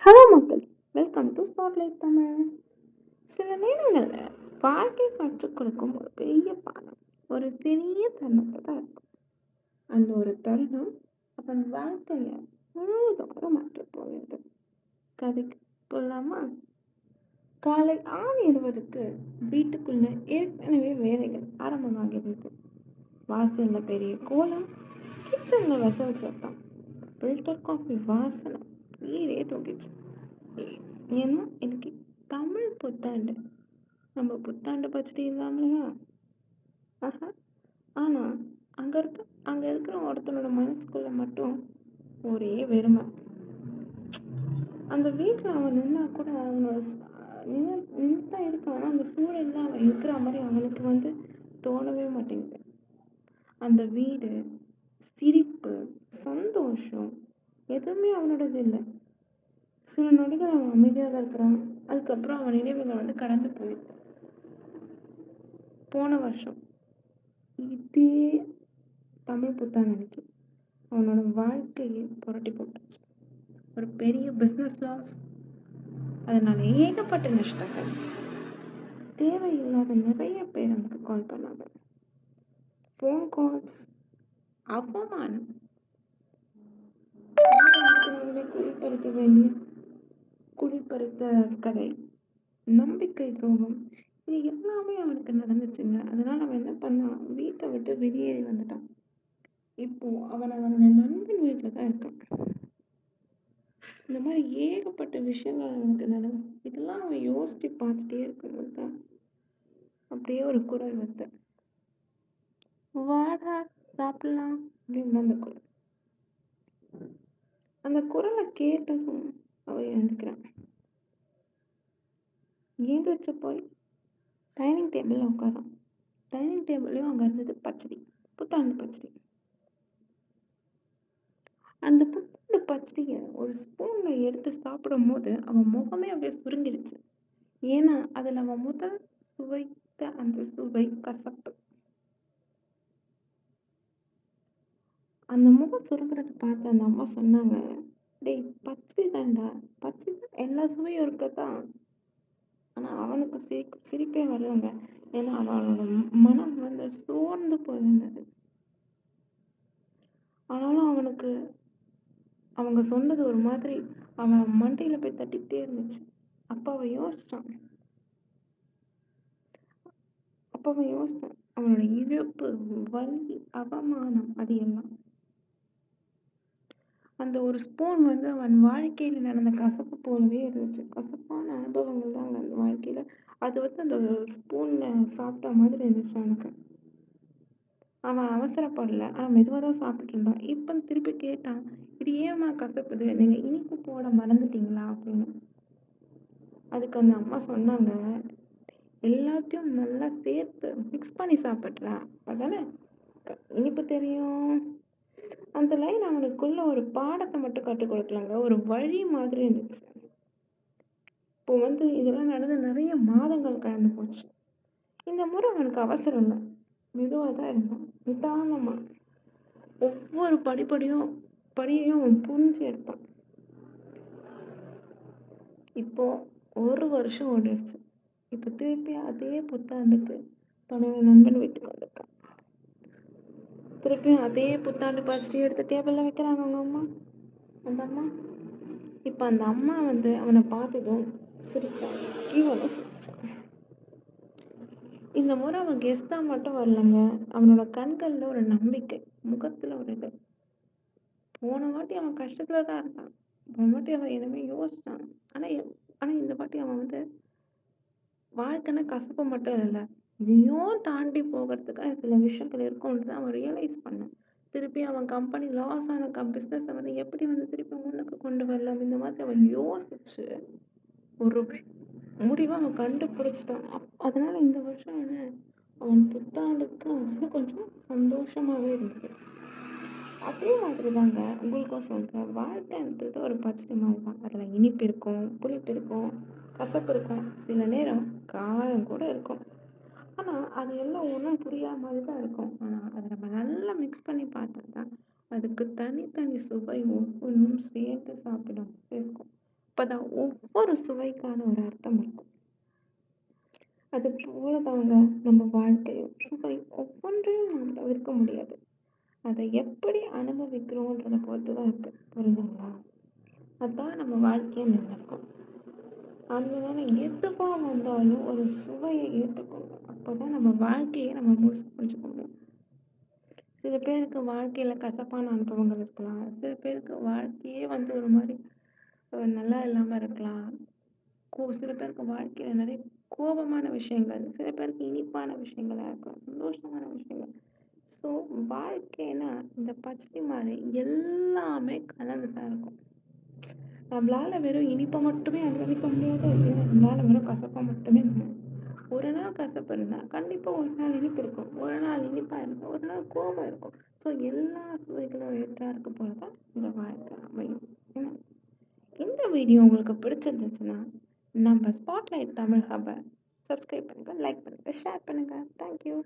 Hello மக்களே! Welcome to spotlight Tamil. சில நேரங்கள்ல வாழ்க்கை கற்றுக் கொடுக்கும் ஒரு பெரிய பாடம், ஒரு சிறிய தருணத்த தான் இருக்கும். அந்த ஒரு தருணம் அவன் வாழ்க்கைய முழுவதுமாக மாற்றப் போகிறது. கதைக்கு போலாமா? காலை 6:20க்கு வீட்டுக்குள்ள ஏற்கனவே வேலைகள் ஆரம்பமாகிறது. வாசல்ல பெரிய கோலம், கிச்சன்ல வெசல் சத்தம், ஃபில்டர் காஃபி வாசனை வீடே தூக்கிச்சு. ஏன்னா இன்னைக்கு தமிழ் புத்தாண்டு. நம்ம புத்தாண்டு பச்சடி இல்லாமலையா? ஆஹா! ஆனா அங்க இருக்கிற ஒருத்தனோட மனசுக்குள்ள மட்டும் ஒரே வெறுமை. அந்த வீட்ல அவன் நின்னா கூட அவனோட நின்னு தான் இருக்கான். ஆனா அந்த சூழல்ல அவன் இருக்கிற மாரி அவனுக்கு தோணவே மாட்டேங்குது. அந்த வீடு, சிரிப்பு, சந்தோஷம் எதுவுமே அவனோடது இல்ல. சில நொடிகள் அவன் அமைதியா தான் இருக்கிறான். அதுக்கப்புறம் அவன் நினைவுகள் கடந்து போயிடுது. போன வருஷம் இதே தமிழ் புத்தாண்டன்னைக்கு அவனோட வாழ்க்கையை புரட்டி போட்டுச்சு. ஒரு பெரிய பிஸ்னஸ் லாஸ், அதனால ஏகப்பட்ட நஷ்டங்கள். தேவையில்லாத நிறைய பேர் எனக்கு கால் பண்ணாங்க. ஃபோன் கால்ஸ், அவமானம், குளிப்பறிக்க வேண்டிய குளிப்பறித்த கதை, நம்பிக்கை துரோகம், இது எல்லாமே அவனுக்கு நடந்துச்சுங்க. அதனால அவன் என்ன பண்ணான், வீட்டை விட்டு வெளியேறி வந்துட்டான். இப்போ அவனோட நண்பன் வீட்டில் தான் இருக்கான். இந்த மாதிரி ஏகப்பட்ட விஷயங்கள் அவனுக்கு நடக்கும். இதெல்லாம் அவன் யோசிச்சு பார்த்துட்டே இருக்கும்போது தான் அப்படியே ஒரு குரல் வருது. வாடா சாப்பிடலாம் அப்படின்னு அந்த குரல். அந்த குரலை கேட்டதும் அவன் எழுந்துக்கிறான். எழுந்திரிச்சு போய் டைனிங் டேபிளில் உட்காரான். டைனிங் டேபிள்லையும் அங்கே இருந்தது பச்சடி, புத்தாண்டு பச்சடி. அந்த புத்தாண்டு பச்சடியை ஒரு ஸ்பூன்ல எடுத்து சாப்பிடும் போது அவன் முகமே அப்படியே சுருங்கிடுச்சு. ஏன்னா அதில் அவன் முதல் சுவைத்த அந்த சுவை கசப்பு. அந்த முகம் சுருங்குறத பார்த்து அந்த அம்மா சொன்னாங்க, டேய் பச்சடி தான்டா, பச்சடி எல்லா சுவையும் இருக்கத்தான். ஆனால் அவனுக்கு சிரிப்பே வரலங்க. ஏன்னா அவனோட மனம் சோர்ந்து போயிருந்தது. ஆனாலும் அவனுக்கு அவங்க சொன்னது ஒரு மாதிரி அவன் மண்டையில் போய் தட்டிக்கிட்டே இருந்துச்சு. அப்போ அவன் யோசிச்சான். அவனோட இழப்பு, வலி, அவமானம் அது எல்லாம். அந்த ஒரு ஸ்பூன் அவன் வாழ்க்கையில நடந்த கசப்பு போலவே இருந்துச்சு. கசப்பான அனுபவங்கள் தாங்க அந்த வாழ்க்கையில. அது அந்த ஸ்பூன்ல சாப்பிட்ட மாதிரி இருந்துச்சு அவனுக்கு. அவன் அவசரப்படல. ஆனா மெதுவா தான் சாப்பிட்டுட்டு இருந்தான். இப்ப திருப்பி கேட்டான், "இது ஏம்மா கசப்புது? நீங்க இனிப்பு போட மறந்துட்டீங்களா?" அப்படின்னு. அதுக்கு அந்த அம்மா சொன்னாங்க, "எல்லாத்தையும் நல்லா சேர்த்து மிக்ஸ் பண்ணி சாப்பிட்றா. அப்பதானே இனிப்பு தெரியும்." அந்த லைன் அவனுக்குள்ள ஒரு பாடத்தை மட்டும் கற்றுக் கொடுக்கலங்க. ஒரு வழி மாதிரி இருந்துச்சு. இப்போ இதெல்லாம் நடந்து நிறைய மாதங்கள் கடந்து போச்சு. இந்த முறை அவனுக்கு அவசரம் இல்லை. மெதுவா தான் இருந்தான். நிதானமா. ஒவ்வொரு படியையும் அவன் புரிஞ்சு எடுத்தான். இப்போ 1 வருஷம் ஓடிடுச்சு. இப்போ திருப்பி அதே புத்தாண்டுக்கு தன்னோட நண்பன் வீட்டுக்கு வந்திருக்கான். திருப்பியும் அதே புத்தாண்டு பச்சடி எடுத்து டேபிள்ல வைக்கிறாங்க அவங்க அம்மா. அந்த அம்மா இப்போ அந்த அம்மா அவனை பார்த்ததும் சிரிச்சான். இவனும் சிரிச்சான். இந்த முறை அவன் கெஸ்டா மட்டும் வரலங்க. அவனோட கண்கள்ல ஒரு நம்பிக்கை, முகத்துல ஒரு இது. போன வாட்டி அவன் கஷ்டத்துல தான் இருந்தான். போன வாட்டி அவன் எதுவுமே யோசிச்சான். ஆனா ஆனா இந்த வாட்டி அவன் வாழ்க்கைன்னா கசப்பு மட்டும் இல்லைல்ல. இதையும் தாண்டி போகிறதுக்கான சில விஷயங்கள் இருக்கும்னு தான் அவன் ரியலைஸ் பண்ணான். திருப்பி அவன் கம்பெனி லாஸ் ஆன பிஸ்னஸை எப்படி திருப்பி முன்னுக்கு கொண்டு வரலாம், இந்த மாதிரி அவன் யோசிச்சு ஒரு முடிவை அவன் கண்டுபிடிச்சிட்டான். அதனால இந்த வருஷம் அவன் புத்தாண்டுக்கு கொஞ்சம் சந்தோஷமாவே இருந்தது. அதே மாதிரி தாங்க உங்களுக்கும் சொல்கிறேன். வாழ்க்கைன்றது ஒரு பச்சடி மாதிரி தான். அதில் இனிப்பு இருக்கும், புளிப்பு இருக்கும், கசப்பு இருக்கும், சில நேரம் காரம் கூட இருக்கும். ஆனால் அது எல்லாம் ஒன்றும் புரியாத மாதிரி தான் இருக்கும். ஆனால் அதை நம்ம நல்லா மிக்ஸ் பண்ணி பார்த்தா தான் அதுக்கு தனித்தனி சுவை ஒவ்வொன்றும் சேர்த்து சாப்பிடும் இருக்கும். அப்பதான் ஒவ்வொரு சுவைக்கான ஒரு அர்த்தம் இருக்கும். அது போல தாங்க நம்ம வாழ்க்கையும். சுவை ஒவ்வொன்றையும் நாம் தவிர்க்க முடியாது. அதை எப்படி அனுபவிக்கிறோன்றத பொறுத்து தான் இருக்கு. புரியுதுங்களா? அதான் நம்ம வாழ்க்கைய நிர்ணயிக்கும். அதனால எதுவா வந்தாலும் ஒரு சுவைய ஏத்துக்கணும். அப்பதான் நம்ம வாழ்க்கைய நம்ம முழுசா புரிஞ்சுக்க முடியும். சில பேருக்கு வாழ்க்கையில கசப்பான அனுபவங்கள் இருக்கலாம். சில பேருக்கு வாழ்க்கையே வந்து ஒரு மாரி நல்லா இல்லாம இருக்கலாம். சில பேருக்கு வாழ்க்கையில நெறைய கோபமான விஷயங்கள், சில பேருக்கு இனிப்பான விஷயங்களா இருக்கலாம், சந்தோஷமான விஷயங்கள். ஸோ வாழ்க்கைன்னா இந்த பச்சை மாரி எல்லாமே கலந்து தான் இருக்கும். நம்மளால வெறும் இனிப்ப மட்டுமே அனுபவிக்க முடியாது. இல்ல நம்மளால வெறும் கசப்ப மட்டுமே ஒரு நாள் கசப்பு இருந்தா, கண்டிப்பா ஒரு நாள் இனிப்பு இருக்கும். ஒரு நாள் இனிப்பா இருக்கும். ஒரு நாள் கோபம் இருக்கும். ஸோ எல்லா சுவைகளும் இருக்கா இருக்க போல தான் இந்த வாழ்க்கை அமையும். ஏன்னா, இந்த வீடியோ உங்களுக்கு பிடிச்சிருந்துச்சுன்னா, நம்ம ஸ்பாட்லைட் தமிழ் ஹப்ப சப்ஸ்கிரைப் பண்ணுங்க, லைக் பண்ணுங்க, ஷேர் பண்ணுங்க. Thank you.